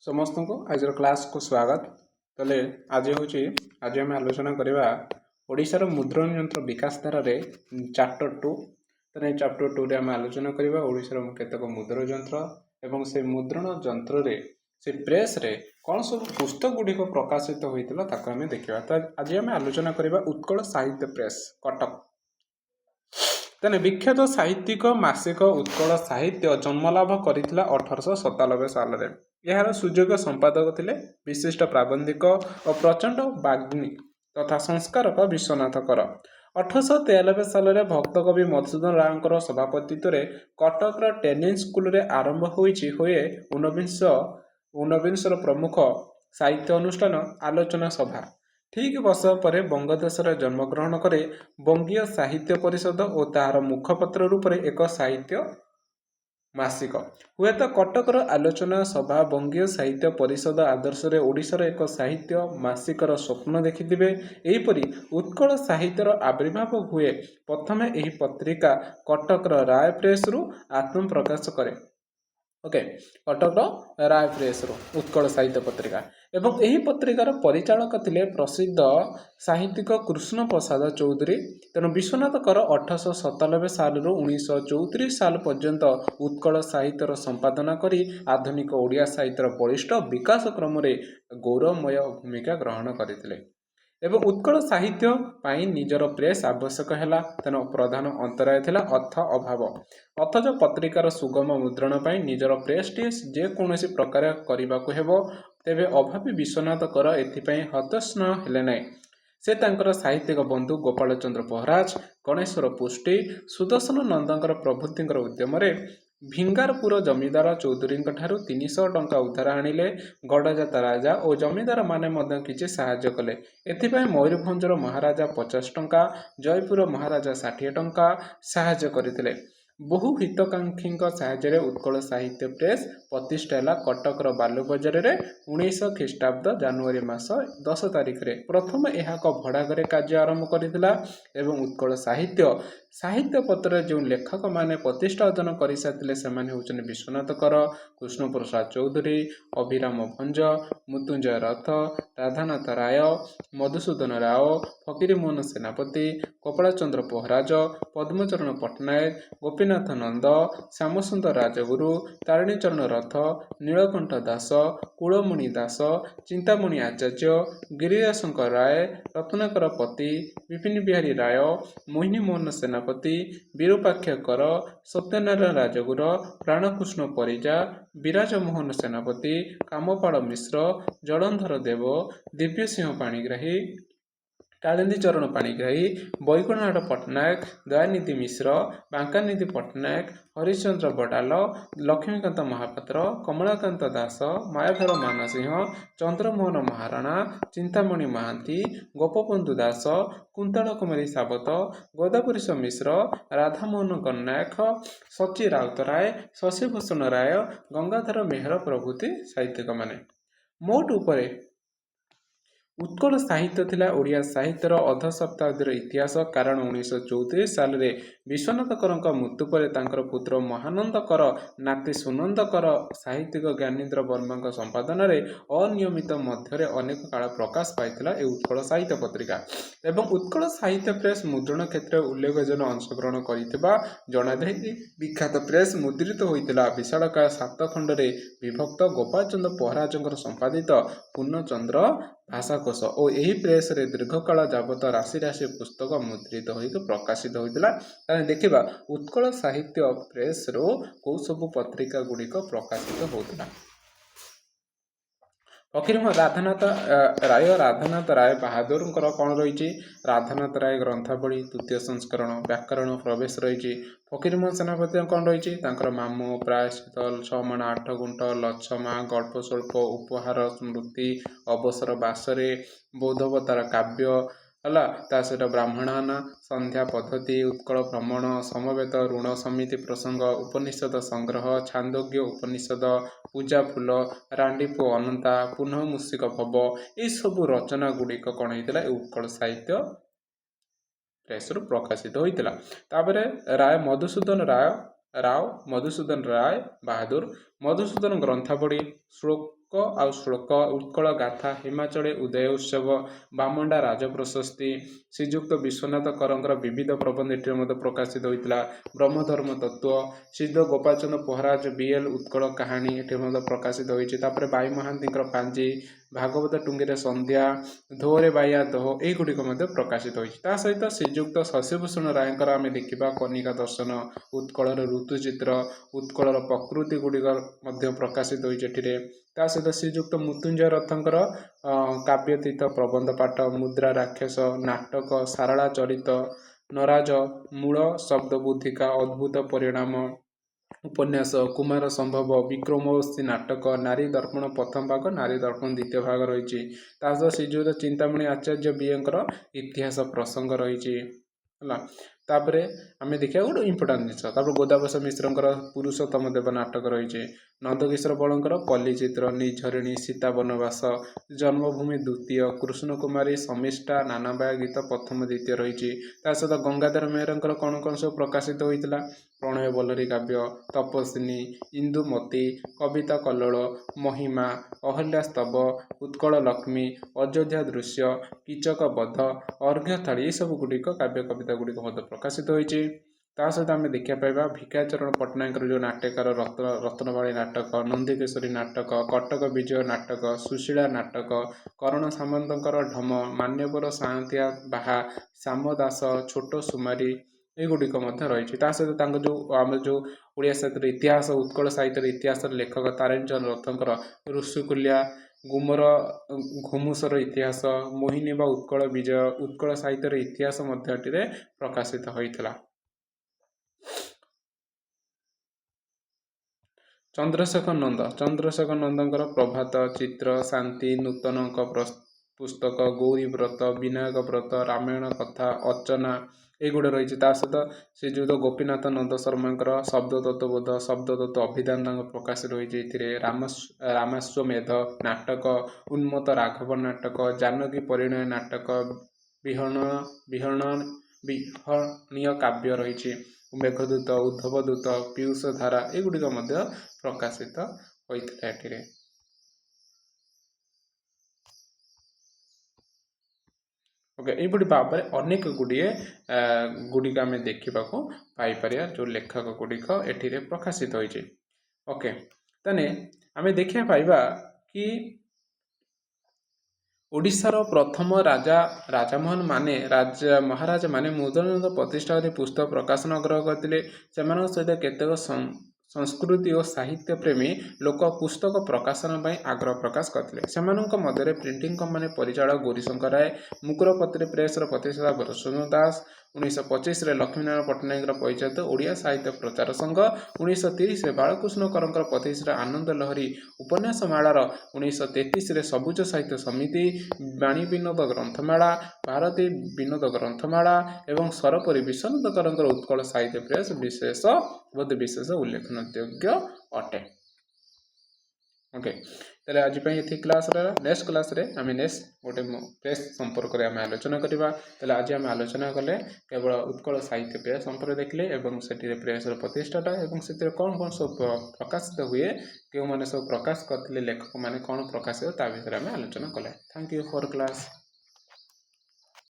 समस्त को आज क्लास को स्वागत। तेल आज आज आम आलोचना करवा ओडिशार मुद्रण यंत्र विकास धारा चैप्टर 2। तेरे चैप्टर 2 रे आम आलोचना करवा ओडिशार केतक मुद्रण यंत्र एवं से मुद्रण यंत्र रे से प्रेस रे कौन सब पुस्तक गुड़िक प्रकाशित होता आम देखा। तो आज आम आलोचना करवा उत्कल साहित्य प्रेस कटक। तेने विख्यात साहित्यिक मासिक उत्कल साहित्य जन्मलाभ करथिला 1897 साल रे। यार सुजोग संपादक थिले विशिष्ट प्राबंधिक और प्रचंड बाग्मी तथा संस्कारक विश्वनाथ कर। 1893 साल रे भक्त कवि मधुसूदन राव सभापतित्व रे कटक ट्रेनिंग स्कूल रे आरंभ होईछि होए ऊनविंश प्रमुख साहित्य अनुष्ठान आलोचना सभा। ठीक वर्ष पर बंगदेश जन्मग्रहण करे बंगीय साहित्य परिषद और तार मुखपत्र रूप में एक साहित्य मासिक। हुए तो कटकर आलोचना सभा बंगीय साहित्य परिषद आदर्श रे ओडिशार एक साहित्य मासिकर स्वप्न देखिथिबे। एहीपरि उत्कल साहित्यर आविर्भाव हुए प्रथम एही पत्रिका कटकर राय प्रेस रु आत्म प्रकाश करे। ओके, कटक राय प्रेस रो उत्कल साहित्य पत्रिका एवं यही पत्रिकार परिचालक थिले प्रसिद्ध साहित्यिक कृष्ण प्रसाद चौधरी। तेणु विश्वनाथ कर 1897 साल 1934 साल पर्यंत उत्कल साहित्यर संपादना करी आधुनिक ओडिया साहित्यर बलिष्ठ विकास क्रम रे गौरवमय भूमिका ग्रहण करथिले एवं उत्कल साहित्य पाई निजर प्रेस आवश्यक है। तेणु प्रधान अंतराय थिला अर्थ अभाव। अथच पत्रिकार सुगम मुद्रण पाई निजर प्रेस टी जेकोसी प्रकार करने को हेबो। तेबे अभावी विश्वनाथ कर एथिपाई हतोत्साह हेले नै। से तांकर साहित्यिक बंधु गोपाल चंद्र पहराज, गणेश्वर पुष्टि, सुदर्शन नंदकर प्रभृतिर उद्यम भिंगारपुर जमीदार चौधरी 300 टंका उधार आनिले। गड़जात राजा और जमीदार माने किछि साहाय्य कले। एथिपाई मयूरभंजर महाराजा 50 टंका, जयपुर महाराजा 60 टंका साहाय्य करथिले। बहु हितकांक्षी साहाय्य उत्कल साहित्य प्रेस प्रतिष्ठा है कटकर बालू बजार में 1900 ख्रीष्टाब्द जनवरी मास 10 तारिख रे प्रथम यह भड़ा घरे कार्य आरंभ करथिला एवं उत्कल साहित्य पत्र जो लेखक माने प्रतिष्ठा अर्जन कर सारे से विश्वनाथ कर, कृष्ण प्रसाद चौधरी, अभिराम भंज, मृत्युंजय रथ, राधानाथ राय, मधुसूदन राव, फकीरमोहन सेनापति, कपाल चंद्र पहराज, पद्मचरण पट्टनायक, गोपीनाथ नंद, श्यामसुंदर राजगुरु, तारिणीचरण रथ, नीलकंठ दास, कुलमणि दास, चिंतामणि आचार्य, गिरिजाशंकर राय, रत्नाकर पति, विपिन बिहारी राय, मोहिनी मोहन सेनापति, विरूपाक्ष कर, सत्यनारायण राजगुर, प्राणकृष्ण परिजा, विराज मोहन सेनापति, कामपाल मिश्र, जलंधर देव, दिव्यसिंह पाणिग्राही, कालिंदी चरण पाणिग्राही, बैकुंठनाथ पट्टनायक, दयानिधि मिश्र, बांकानिधि पट्टनायक, हरिश्चंद्र बडाल, लक्ष्मीकांत महापात्र, कमलाकांत दास, मायाधर मानसिंह, चंद्रमोहन महाराणा, चिंतामणि महांती, गोपबंधु दास, कुंतल कुमारी सावत, गोदापुरीश मिश्र, राधामोहन गणनायक, सची राउतराय, शशिभूषण राय, गंगाधर मेहर प्रभृति साहित्यिक माने। मोट उपरे उत्कल साहित्य थिला ओडिया साहित्यर अर्ध शताब्दीर इतिहास। कारण 1934 साल रे विश्वनाथ करଙ୍କ मृत्यु पर तांकर पुत्र महानंद कर नाती सुनंद कर साहित्यिक ज्ञानेन्द्र वर्मा संपादन रे अनियमित मध्य अनेक काल प्रकाश पाइथिला ए उत्कल साहित्य पत्रिका एवं उत्कल साहित्य प्रेस मुद्रण क्षेत्र में उल्लेखजन अंशग्रहण करथिबा जणादै। विख्यात प्रेस मुद्रित होइतिला विशालकाय 7 खंड रे विभक्त गोपाल चंद्र पहराज संपादित पूर्णचंद्र भाषाकोश और यही प्रेस रे दीर्घकाल जावत राशि राशि पुस्तक मुद्रित हो प्रकाशित होता। देखा उत्कल साहित्य प्रेस रो कौ सब पत्रिका गुड़िक प्रकाशित होता। फकीरमोहन राधानाथ राय बहादुर कौन रही राधानाथ राय ग्रंथावली द्वितीय संस्करण व्याकरण प्रवेश रही। फकीरमोहन सेनापति कौन रही मामू प्रायश्चित 6 माण 8 गुंठ लछमा गल्प स्वल्प उपहार स्मृति अवसर बासरे बौद्धवतार काव्य है सहित ब्राह्मणाना संध्या पद्धति उत्कल भ्रमण समवेत ऋण समिति प्रसंग उपनिषद संग्रह छांदोग्य उपनिषद पूजा फूल रांडीपु अनंता पुनः मूषिक भव ये सब रचना गुड़िक कौन होता है उत्कल साहित्य प्रेस प्रकाशित होता। राय मधुसूदन राय बहादुर ମଧୁସୂଦନ ଗ୍ରନ୍ଥାବଳୀ, ଶ୍ଳୋକ ଆଉ ଶ୍ଳୋକ, ଉତ୍କଳ ଗାଥା, ହିମାଚଳେ ଉଦୟ ଉତ୍ସବ, ବାମଣ୍ଡା ରାଜପ୍ରଶସ୍ତି, ଶ୍ରୀଯୁକ୍ତ ବିଶ୍ୱନାଥ କରଙ୍କର ବିବିଧ ପ୍ରବନ୍ଧ ଏଠିରେ ମଧ୍ୟ ପ୍ରକାଶିତ ହୋଇଥିଲା। ବ୍ରହ୍ମଧର୍ମ ତତ୍ତ୍ୱ, ସିଦ୍ଧ ଗୋପାଳଚନ୍ଦ୍ର ପହରାଜ ବିଏଲ୍ ଉତ୍କଳ କାହାଣୀ ଏଠି ମଧ୍ୟ ପ୍ରକାଶିତ ହୋଇଛି। ତାପରେ ବାଇ ମହାନ୍ତିଙ୍କର ପାଞ୍ଜି, ଭାଗବତ ଟୁଙ୍ଗିରେ ସନ୍ଧ୍ୟା, ଧୋରେ ବାୟା ଦୋହ ଏଇଗୁଡ଼ିକ ମଧ୍ୟ ପ୍ରକାଶିତ ହୋଇଛି। ତା ସହିତ ଶ୍ରୀଯୁକ୍ତ ଶଶିଭୂଷଣ ରାୟଙ୍କର ଆମେ ଦେଖିବା କନିକା ଦର୍ଶନ, ଉତ୍କଳର ଋତୁଚିତ୍ର, ଉତ୍କଳର ପ୍ରକୃତି ଗୁଡ଼ିକ ମଧ୍ୟ ପ୍ରକାଶିତ ହୋଇଛି ଏଠିରେ। ତା ସହିତ ଶ୍ରୀଯୁକ୍ତ ମୃତ୍ୟୁଞ୍ଜୟ ରଥଙ୍କର କାବ୍ୟତୀତ ପ୍ରବନ୍ଧ ପାଠ, ମୁଦ୍ରା ରାକ୍ଷସ, ନାଟକ, ସାରଳା ଚରିତ, ନରାଜ, ମୂଳ ଶବ୍ଦ ବୁଦ୍ଧିକା, ଅଦ୍ଭୁତ ପରିଣାମ ଉପନ୍ୟାସ, କୁମାର ସମ୍ଭବ, ବିକ୍ରମୋର୍ବଶୀ ନାଟକ, ନାରୀ ଦର୍ପଣ ପ୍ରଥମ ଭାଗ, ନାରୀ ଦର୍ପଣ ଦ୍ୱିତୀୟ ଭାଗ ରହିଛି। ତା ସହ ଶ୍ରୀଯୁକ୍ତ ଚିନ୍ତାମଣି ଆଚାର୍ଯ୍ୟ ବିଏଙ୍କର ଇତିହାସ ପ୍ରସଙ୍ଗ ରହିଛି ହେଲା। ତାପରେ ଆମେ ଦେଖିବା ଗୋଟେ ଇମ୍ପୋର୍ଟାଣ୍ଟ ଜିନିଷ। ତାପରେ ଗୋଦାବସ ମିଶ୍ରଙ୍କର ପୁରୁଷୋତ୍ତମ ଦେବ ନାଟକ ରହିଛି। ନନ୍ଦକିଶୋର ବଳଙ୍କର କଲିଚିତ୍ର, ନିର୍ଝରିଣୀ, ସୀତା ବନବାସ, ଜନ୍ମଭୂମି ଦ୍ୱିତୀୟ, କୃଷ୍ଣ କୁମାରୀ, ଶମିଷ୍ଠା, ନାନାବାୟା ଗୀତ ପ୍ରଥମ ଦ୍ୱିତୀୟ ରହିଛି। ତା ସହିତ ଗଙ୍ଗାଧର ମେହେରଙ୍କର କ'ଣ କ'ଣ ସବୁ ପ୍ରକାଶିତ ହୋଇଥିଲା? ପ୍ରଣୟ ବଲ୍ଲରୀ କାବ୍ୟ, ତପସ୍ୱିନୀ, ଇନ୍ଦୁମତୀ, କବିତା କଲ୍ଲୋଳ, ମହିମା, ଅହଲ୍ୟା ସ୍ତବ, ଉତ୍କଳ ଲକ୍ଷ୍ମୀ, ଅଯୋଧ୍ୟା ଦୃଶ୍ୟ, କୀଚକ ବଧ, ଅର୍ଘ୍ୟଥାଳି ଏସବୁ ଗୁଡ଼ିକ କାବ୍ୟ କବିତା ଗୁଡ଼ିକ ମଧ୍ୟ ପ୍ରକାଶିତ ହୋଇଛି। ତା ସହିତ ଆମେ ଦେଖିବା ପାଇବା ଭିକାଚରଣ ପଟ୍ଟନାୟକଙ୍କର ଯେଉଁ ନାଟ୍ୟକାର ରତ୍ନବାଳୀ ନାଟକ, ନନ୍ଦିକେଶ୍ୱରୀ ନାଟକ, କଟକ ବିଜୟ ନାଟକ, ସୁଶୀଳା ନାଟକ, କରଣ ସାମନ୍ତଙ୍କର ଢମ, ମାନ୍ୟବର ସାଆନ୍ତିଆ ବାହା, ଶ୍ୟାମ ଦାସ, ଛୋଟ ସୁମାରୀ ଏଗୁଡ଼ିକ ମଧ୍ୟ ରହିଛି। ତା ସହିତ ତାଙ୍କ ଆମର ଯେଉଁ ଓଡ଼ିଆ ସାହିତ୍ୟର ଇତିହାସ, ଉତ୍କଳ ସାହିତ୍ୟର ଇତିହାସର ଲେଖକ ତାରିଣୀ ଚନ୍ଦ୍ର ରଥଙ୍କର ଋଷିକୁଲ୍ୟା, ଗୁମର ଘୁମୁସର ଇତିହାସ, ମୋହିନୀ ବା ଉତ୍କଳ ବିଜୟ, ଉତ୍କଳ ସାହିତ୍ୟର ଇତିହାସ ମଧ୍ୟ ଏଠିରେ ପ୍ରକାଶିତ ହୋଇଥିଲା। ଚନ୍ଦ୍ରଶେଖର ନନ୍ଦଙ୍କର ପ୍ରଭାତ, ଚିତ୍ର, ଶାନ୍ତି, ନୂତନଙ୍କ ପୁସ୍ତକ, ଗୌରୀବ୍ରତ, ବିନାୟକ ବ୍ରତ, ରାମାୟଣ କଥା, ଅର୍ଚ୍ଚନା ଏଗୁଡ଼ା ରହିଛି। ତା ସହିତ ଶ୍ରୀଯୁକ୍ତ ଗୋପୀନାଥ ନନ୍ଦ ଶର୍ମାଙ୍କର ଶବ୍ଦତତ୍ତ୍ୱବୋଧ, ଶବ୍ଦତତ୍ତ୍ୱ ଅଭିଧାନ ତାଙ୍କ ପ୍ରକାଶିତ ହୋଇଛି ଏଥିରେ। ରାମାଶ୍ୱମେଧ ନାଟକ, ଉନ୍ମତ୍ତ ରାଘବ ନାଟକ, ଜାନକୀ ପରିଣୟ ନାଟକ, ବିହଣୀୟ କାବ୍ୟ ରହିଛି। ମେଘଦୂତ, ଉଦ୍ଧବଦୂତ, ପୀୟୁଷ ଧାରା ଏଗୁଡ଼ିକ ମଧ୍ୟ ପ୍ରକାଶିତ ହୋଇଥିଲା ଏଠିରେ। ଓକେ, ଏଇଭଳି ଭାବରେ ଅନେକ ଗୁଡ଼ିକ ଆମେ ଦେଖିବାକୁ ପାଇପାରିବା ଯେଉଁ ଲେଖକ ଗୁଡ଼ିକ ଏଠିରେ ପ୍ରକାଶିତ ହୋଇଛି। ଓକେ, ତାହେଲେ ଆମେ ଦେଖିବା ପାଇବା କି ଓଡ଼ିଶାର ପ୍ରଥମ ମହାରାଜା ମାନେ ମୁଦ୍ରଣଯନ୍ତ୍ର ପ୍ରତିଷ୍ଠା କରି ପୁସ୍ତକ ପ୍ରକାଶନ ଆଗ୍ରହ କରିଥିଲେ। ସେମାନଙ୍କ ସହିତ କେତେକ ସଂସ୍କୃତି ଓ ସାହିତ୍ୟ ପ୍ରେମୀ ଲୋକ ପୁସ୍ତକ ପ୍ରକାଶନ ପାଇଁ ଆଗ୍ରହ ପ୍ରକାଶ କରିଥିଲେ। ସେମାନଙ୍କ ମଧ୍ୟରେ ପ୍ରିଣ୍ଟିଂ କମ୍ପାନୀ ପରିଚାଳକ ଗୌରୀଶଙ୍କର ରାୟ, ମୁକୁରପତ୍ରୀ ପ୍ରେସର ପ୍ରତିଷ୍ଠାତା ବରସୁନ୍ଦ ଦାସ, 1925ରେ ଲକ୍ଷ୍ମୀନାରାୟଣ ପଟ୍ଟନାୟକଙ୍କର ପରିଚାଳିତ ଓଡ଼ିଆ ସାହିତ୍ୟ ପ୍ରଚାର ସଂଘ, 1930ରେ ବାଳକୃଷ୍ଣ କରଙ୍କର ପ୍ରତିଷ୍ଠିତ ଆନନ୍ଦ ଲହରୀ ଉପନ୍ୟାସ ମାଳାର, 1933ରେ ସବୁଜ ସାହିତ୍ୟ ସମିତି, ବାଣୀ ବିନୋଦ ଗ୍ରନ୍ଥମାଳା, ଭାରତୀ ବିନୋଦ ଗ୍ରନ୍ଥମାଳା ଏବଂ ସର୍ବପରି ବିଶ୍ୱନାଥ କରଙ୍କର ଉତ୍କଳ ସାହିତ୍ୟ ପ୍ରେସ ବିଶେଷ ଉଲ୍ଲେଖନ ଯୋଗ୍ୟ ଅଟେ। ଓକେ, ତାହେଲେ ଆଜି ପାଇଁ ଏତିକି କ୍ଲାସ୍ ରହିଲା। ନେକ୍ସଟ କ୍ଲାସ୍ରେ ଆମେ ଗୋଟେ ପ୍ରେସ୍ ସମ୍ପର୍କରେ ଆମେ ଆଲୋଚନା କରିବା। ତାହେଲେ ଆଜି ଆମେ ଆଲୋଚନା କଲେ କେବଳ ଉତ୍କଳ ସାହିତ୍ୟ ପ୍ରେସ୍ ସମ୍ପର୍କରେ ଦେଖିଲେ ଏବଂ ସେଠିରେ ପ୍ରେସ୍ର ପ୍ରତିଷ୍ଠାଟା ଏବଂ ସେଥିରେ କ'ଣ ସବୁ ପ୍ରକାଶିତ ହୁଏ, କେଉଁମାନେ ସବୁ ପ୍ରକାଶ କରିଥିଲେ, ଲେଖକମାନେ କ'ଣ ପ୍ରକାଶିତ ତା ବିଷୟରେ ଆମେ ଆଲୋଚନା କଲେ। Thank you for class.